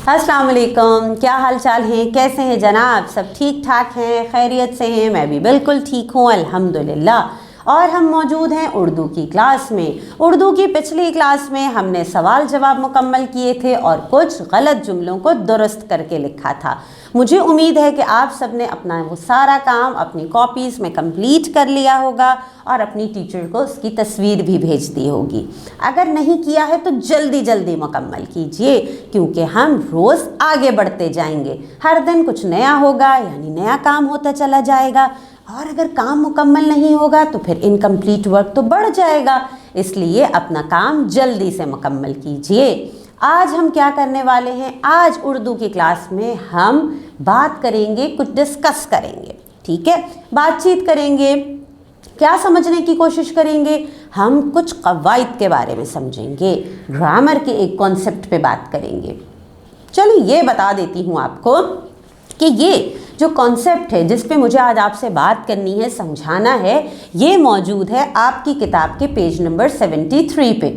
अस्सलाम वालेकुम, क्या हाल चाल हैं, कैसे हैं जनाब? सब ठीक ठाक हैं, खैरियत से हैं? मैं भी बिल्कुल ठीक हूँ अल्हम्दुलिल्लाह। और हम मौजूद हैं उर्दू की क्लास में। उर्दू की पिछली क्लास में हमने सवाल जवाब मुकम्मल किए थे और कुछ गलत जुमलों को दुरुस्त करके लिखा था। मुझे उम्मीद है कि आप सब ने अपना वो सारा काम अपनी कॉपीज़ में कंप्लीट कर लिया होगा और अपनी टीचर को उसकी तस्वीर भी भेज दी होगी। अगर नहीं किया है तो जल्दी जल्दी मुकम्मल कीजिए, क्योंकि हम रोज़ आगे बढ़ते जाएंगे। हर दिन कुछ नया होगा, यानी नया काम होता चला जाएगा। और अगर काम मुकम्मल नहीं होगा तो फिर इनकम्प्लीट वर्क तो बढ़ जाएगा। इसलिए अपना काम जल्दी से मुकम्मल कीजिए। आज हम क्या करने वाले हैं? आज उर्दू की क्लास में हम बात करेंगे, कुछ डिस्कस करेंगे, ठीक है? बातचीत करेंगे, क्या समझने की कोशिश करेंगे? हम कुछ कवायद के बारे में समझेंगे, ग्रामर के एक कॉन्सेप्ट पे बात करेंगे। चलिए ये बता देती हूँ आपको कि ये जो कॉन्सेप्ट है जिस पे मुझे आज आपसे बात करनी है, समझाना है, ये मौजूद है आपकी किताब के पेज नंबर 73 पे।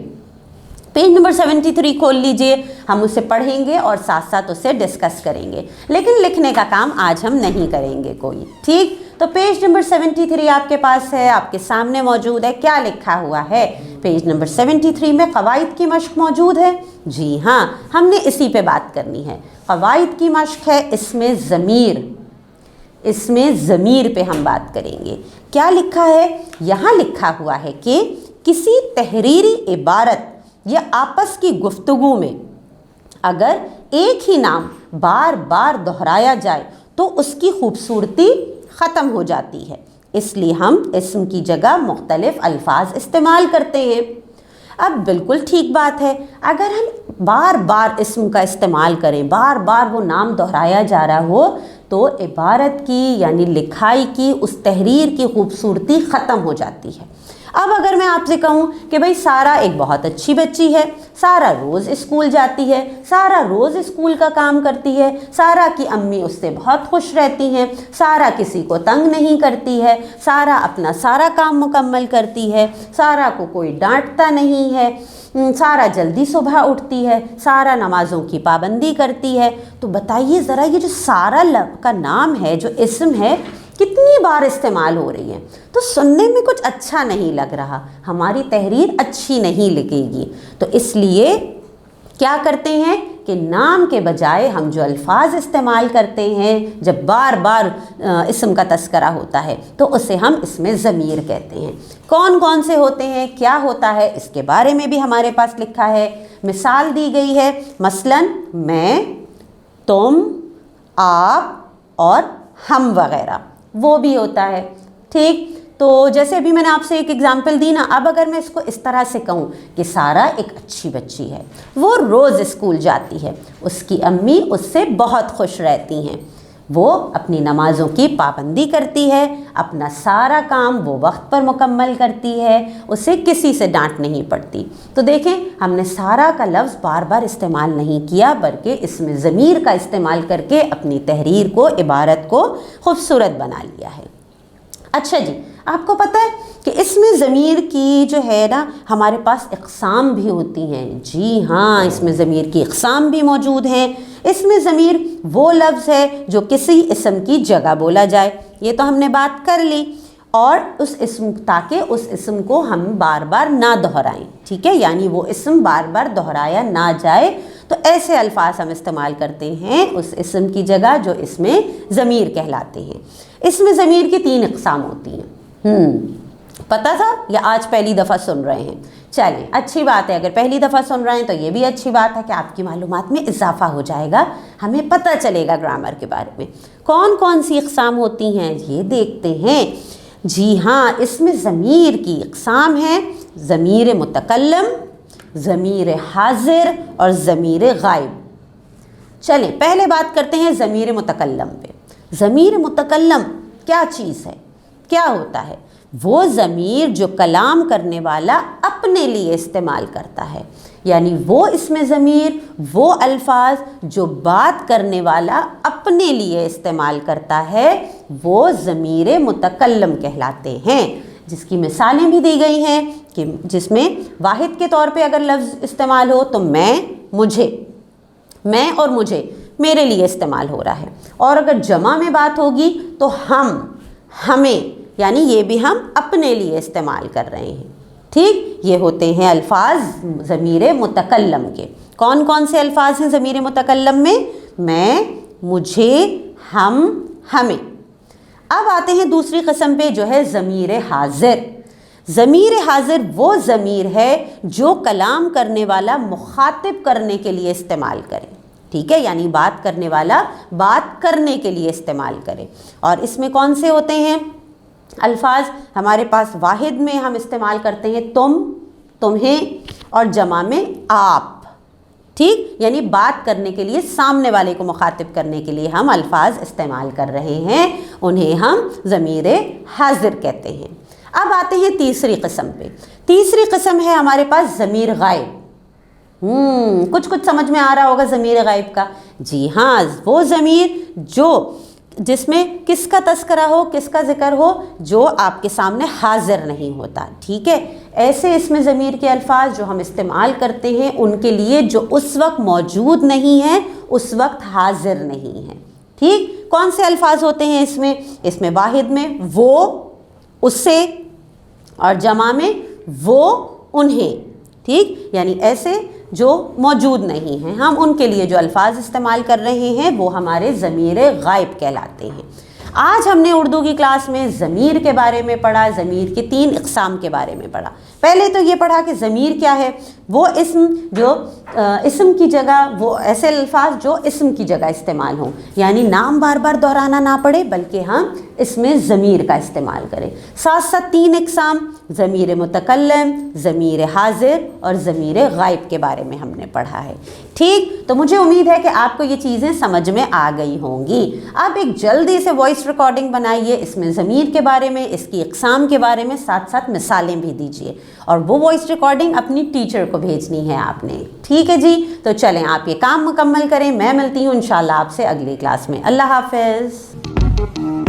पेज नंबर 73 खोल लीजिए, हम उसे पढ़ेंगे और साथ साथ उसे डिस्कस करेंगे। लेकिन लिखने का काम आज हम नहीं करेंगे कोई, ठीक? तो पेज नंबर 73 आपके पास है, आपके सामने मौजूद है। क्या लिखा हुआ है पेज नंबर 73 में? कवायद की मश्क मौजूद है। जी हाँ, हमने इसी पे बात करनी है। कवायद की मश्क है, इसमें ज़मीर पे हम बात करेंगे। क्या लिखा है? यहाँ लिखा हुआ है कि किसी तहरीरी इबारत या आपस की गुफ्तगू में अगर एक ही नाम बार बार दोहराया जाए तो उसकी खूबसूरती ख़त्म हो जाती है। इसलिए हम इस्म की जगह मुख्तलिफ अल्फाज इस्तेमाल करते हैं। अब बिल्कुल ठीक बात है, अगर हम बार बार इस्म का इस्तेमाल करें, बार बार वो नाम दोहराया जा रहा हो, तो इबारत की यानी लिखाई की, उस तहरीर की खूबसूरती ख़त्म हो जाती है। अब अगर मैं आपसे कहूँ कि भाई सारा एक बहुत अच्छी बच्ची है, सारा रोज़ स्कूल जाती है, सारा रोज़ स्कूल का काम करती है, सारा की अम्मी उससे बहुत खुश रहती हैं, सारा किसी को तंग नहीं करती है, सारा अपना सारा काम मुकम्मल करती है, सारा को कोई डांटता नहीं है, सारा जल्दी सुबह उठती है, सारा नमाज़ों की पाबंदी करती है, तो बताइए ज़रा ये जो सारा का नाम है, जो इस्म है, कितनी बार इस्तेमाल हो रही है? तो सुनने में कुछ अच्छा नहीं लग रहा, हमारी तहरीर अच्छी नहीं लगेगी। तो इसलिए क्या करते हैं कि नाम के बजाय हम जो अल्फाज इस्तेमाल करते हैं, जब बार बार इस्म का तस्करा होता है, तो उसे हम इसमें ज़मीर कहते हैं। कौन कौन से होते हैं, क्या होता है, इसके बारे में भी हमारे पास लिखा है, मिसाल दी गई है। मसलन मैं, तुम, आप और हम वगैरह, वो भी होता है, ठीक? तो जैसे अभी मैंने आपसे एक एग्जाम्पल दी ना, अब अगर मैं इसको इस तरह से कहूँ कि सारा एक अच्छी बच्ची है, वो रोज़ स्कूल जाती है, उसकी अम्मी उससे बहुत खुश रहती हैं, वो अपनी नमाज़ों की पाबंदी करती है, अपना सारा काम वो वक्त पर मुकम्मल करती है, उसे किसी से डांट नहीं पड़ती। तो देखें, हमने सारा का लफ्ज़ बार बार इस्तेमाल नहीं किया, बल्कि इसमें ज़मीर का इस्तेमाल करके अपनी तहरीर को, इबारत को खूबसूरत बना लिया है। अच्छा जी, आपको पता है कि इसमें ज़मीर की जो है ना, हमारे पास इक़साम भी होती हैं। जी हाँ, इसमें ज़मीर की इक़साम भी मौजूद हैं। इसमें ज़मीर वो लफ्ज़ है जो किसी इस्म की जगह बोला जाए, ये तो हमने बात कर ली, और उस इस्म, ताकि उस इस्म को हम बार बार ना दोहराएं, ठीक है? यानी वो इस्म बार बार दोहराया ना जाए, तो ऐसे अल्फाज हम इस्तेमाल करते हैं उस इस्म की जगह जो इसमें ज़मीर कहलाते हैं। इसमें ज़मीर की 3 इक़साम होती हैं। पता था या आज पहली दफ़ा सुन रहे हैं? चलिए, अच्छी बात है, अगर पहली दफ़ा सुन रहे हैं तो ये भी अच्छी बात है कि आपकी मालूमात में इजाफ़ा हो जाएगा, हमें पता चलेगा ग्रामर के बारे में। कौन कौन सी इक़साम होती हैं ये देखते हैं। जी हाँ, इसमें ज़मीर की इक़साम है ज़मीर मुतकल्लम, ज़मीर हाज़िर और ज़मीर गायब। चलें पहले बात करते हैं ज़मीर मुतकल्लम पे। ज़मीर मुतकल्लम क्या चीज़ है, क्या होता है? वो ज़मीर जो कलाम करने वाला अपने लिए इस्तेमाल करता है, यानी वो इसमें ज़मीर वो अल्फाज जो बात करने वाला अपने लिए इस्तेमाल करता है, वो ज़मीर मुतकल्लम कहलाते हैं। जिसकी मिसालें भी दी गई हैं कि जिसमें वाहिद के तौर पे अगर लफ्ज़ इस्तेमाल हो तो मैं, मुझे, میں اور مجھے میرے لیے استعمال ہو رہا ہے، اور اگر جمع میں بات ہوگی تو ہم، ہمیں، یعنی یہ بھی ہم اپنے لیے استعمال کر رہے ہیں۔ ٹھیک، یہ ہوتے ہیں الفاظ ضمیر متکلم کے۔ کون کون سے الفاظ ہیں ضمیر متکلم میں؟ میں، مجھے، ہم، ہمیں۔ اب آتے ہیں دوسری قسم پہ جو ہے ضمیر حاضر۔ ضمیر حاضر وہ ضمیر ہے جو کلام کرنے والا مخاطب کرنے کے لیے استعمال کرے، ٹھیک ہے، یعنی بات کرنے والا بات کرنے کے لیے استعمال کرے۔ اور اس میں کون سے ہوتے ہیں الفاظ؟ ہمارے پاس واحد میں ہم استعمال کرتے ہیں تم، تمہیں، اور جمع میں آپ، ٹھیک، یعنی بات کرنے کے لیے، سامنے والے کو مخاطب کرنے کے لیے ہم الفاظ استعمال کر رہے ہیں، انہیں ہم ضمیر حاضر کہتے ہیں۔ اب آتے ہیں تیسری قسم پہ۔ تیسری قسم ہے ہمارے پاس ضمیر غائب۔ کچھ سمجھ میں آ رہا ہوگا ضمیر غائب کا؟ جی ہاں، وہ ضمیر جس میں کس کا تذکرہ ہو، کس کا ذکر ہو، جو آپ کے سامنے حاضر نہیں ہوتا، ٹھیک ہے۔ ایسے اس میں ضمیر کے الفاظ جو ہم استعمال کرتے ہیں ان کے لیے جو اس وقت موجود نہیں ہیں، اس وقت حاضر نہیں ہیں، ٹھیک۔ کون سے الفاظ ہوتے ہیں اس میں؟ اس میں واحد میں وہ، اسے، اور جمع میں وہ، انہیں، ٹھیک، یعنی ایسے جو موجود نہیں ہیں، ہم ان کے لیے جو الفاظ استعمال کر رہے ہیں وہ ہمارے ضمیر غائب کہلاتے ہیں۔ آج ہم نے اردو کی کلاس میں ضمیر کے بارے میں پڑھا، ضمیر کے 3 اقسام کے بارے میں پڑھا۔ پہلے تو یہ پڑھا کہ ضمیر کیا ہے، وہ اسم جو اسم کی جگہ، وہ ایسے الفاظ جو اسم کی جگہ استعمال ہوں، یعنی نام بار بار دہرانا نہ پڑے بلکہ ہم اس میں ضمیر کا استعمال کریں۔ ساتھ ساتھ 3 اقسام، ضمیر متکلم، ضمیر حاضر اور ضمیر غائب کے بارے میں ہم نے پڑھا ہے، ٹھیک۔ تو مجھے امید ہے کہ آپ کو یہ چیزیں سمجھ میں آ گئی ہوں گی۔ آپ ایک جلدی سے وائس ریکارڈنگ بنائیے اس میں ضمیر کے بارے میں، اس کی اقسام کے بارے میں، ساتھ ساتھ مثالیں بھی دیجیے، اور وہ وائس ریکارڈنگ اپنی ٹیچر کو بھیجنی ہے آپ نے، ٹھیک ہے جی۔ تو چلیں آپ یہ کام مکمل کریں، میں ملتی ہوں انشاءاللہ آپ سے اگلی کلاس میں۔ اللہ حافظ۔